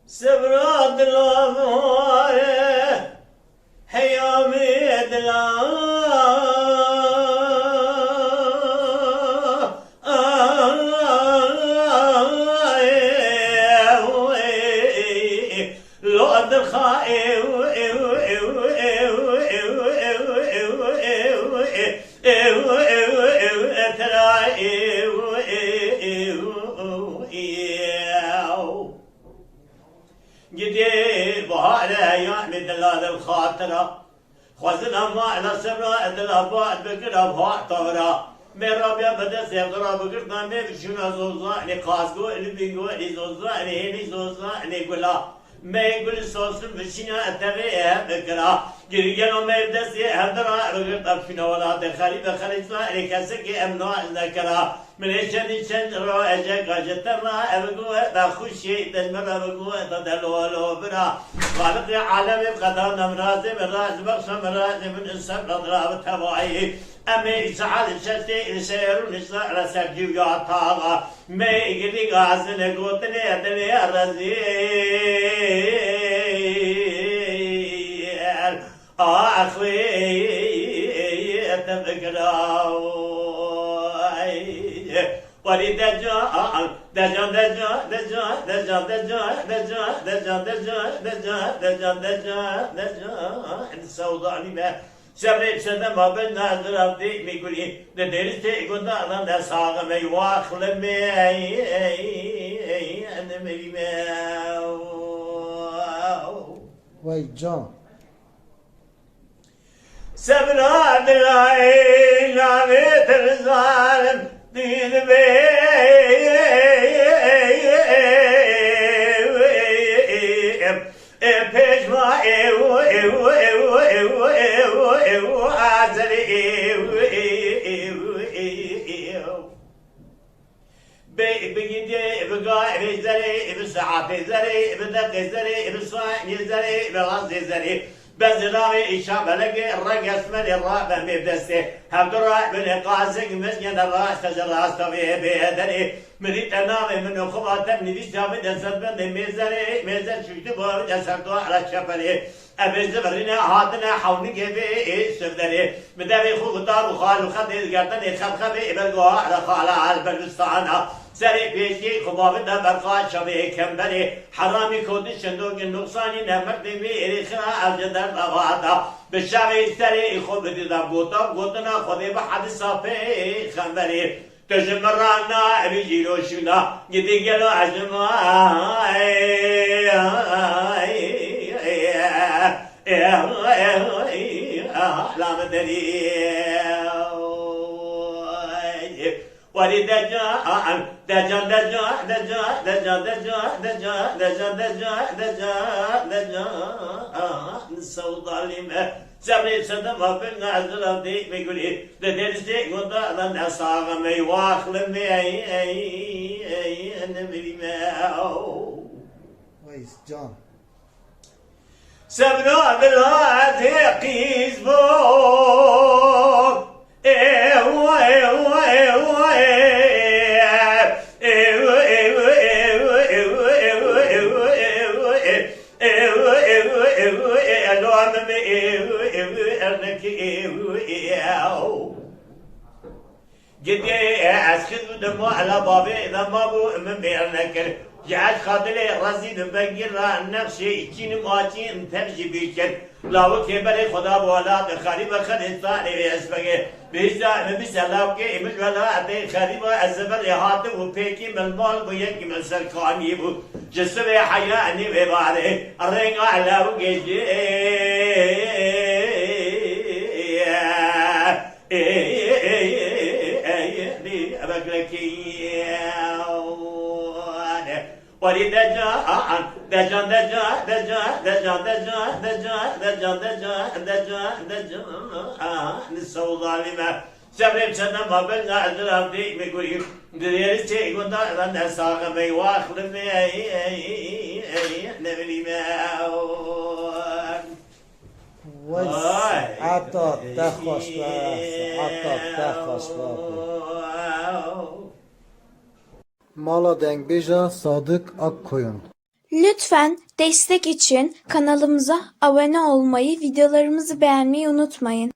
سبرا دلامه حيامي لود الخائف جدي بهذا يعمل دلال الخاطرة خزنا ما على سبرا دلابات بكرة بها طورا من ربيا بدأ سيغرا بكرة من بشنا زوزاني قاسقو اللي بيقول زوزاني هني زوزاني قلا ما يقول صوص بشنا أتبعها بكرة جريجنا ما يبدأ سيهدرا بكرة بشنا ولا دخلي بخلي سواني كسكي أمنوع ذكرا من الشن رواجك أجتمع أبقوا بخشي تجمع أبقوا تدلولو برا خالق عالم قدر نمراز من راز بخش مراز من إنسان نضرب تبعي أمي سعال الشتي السير نساء رسجي يا طاغة ما يقلي غازن قوتني أدني الرزيل أخوي أتبقراو ولي دجال دجال دجال دجال دجال دجال دجال دجال دجال دجال دجال دجال سوداني ما سبب سنة ما بالناظر أبدي ميقولي ندرس تيقول دارنا نساق مي واخل مي أنا مري ما وای جان سبنا دلائي نامت الظالم دين بي پشما بگیده بگاه زری بساعت زری بدق زری بصاع زری بغاز زری بزرامي إيشام بلقي الرقص من الرابع مبدسه هبدرا من قاسق مسجد الراس تجراس طبيعي بيدري مريت أنامي من خباتم نديش تابد أسبب ميزري ميزر شوشت بورد أسردو على الشفري أبز برنا هاتنا حوني كبي سفدري مدابي خوطار وخال وخد قرطن خبخبي بلقوها على خالا على البلوستانا سري بيشي خبابنا برقات شبه كمبري حرامي كود الشندوق النقصاني نمرد ميري خنا الجدر بغادا بالشعبي سري خب ديدا قوتنا خذي بحد صافي خمبري تجمرانا بيجيلو شنا جدي قالو عجما لا مدري ولي دجال دجال دجال دجال دجال دجال دجال دجال دجال دجال السوداليمة سبري صدمة بالنازل دي بيقولي لدرسي قطع لنا صاغ مي واخل مي أنا مري وای جان سبنا بالهاتي قيس بوك جدي أسكت دمو على بابي لما بو من بيرنكر جعل خاطري رزيد بقير نفسي كين ماتين تمشي بيشن لاو كبري خدا بولا خريبة خلصاني بيسبقي بيسا بيسلاو كي مش ولا أتي خريبة الزبر يهات وبيكي من المال بيكي من سرقاني بو جسم حياني بباري الرنگ على وجهي ولي دجال دجال دجال دجال دجال دجال دجال دجال دجال دجال دجال نسوا ظالمة سبب سنة ما بلنا عذرا بدي بيقولي دريس تي قلنا لنا ساق مي واخر مي نبلي ما وای حتی تخواست حتی تخواست Mala Dengbeja Sadık Akkoyun Lütfen destek için kanalımıza abone olmayı, videolarımızı beğenmeyi unutmayın.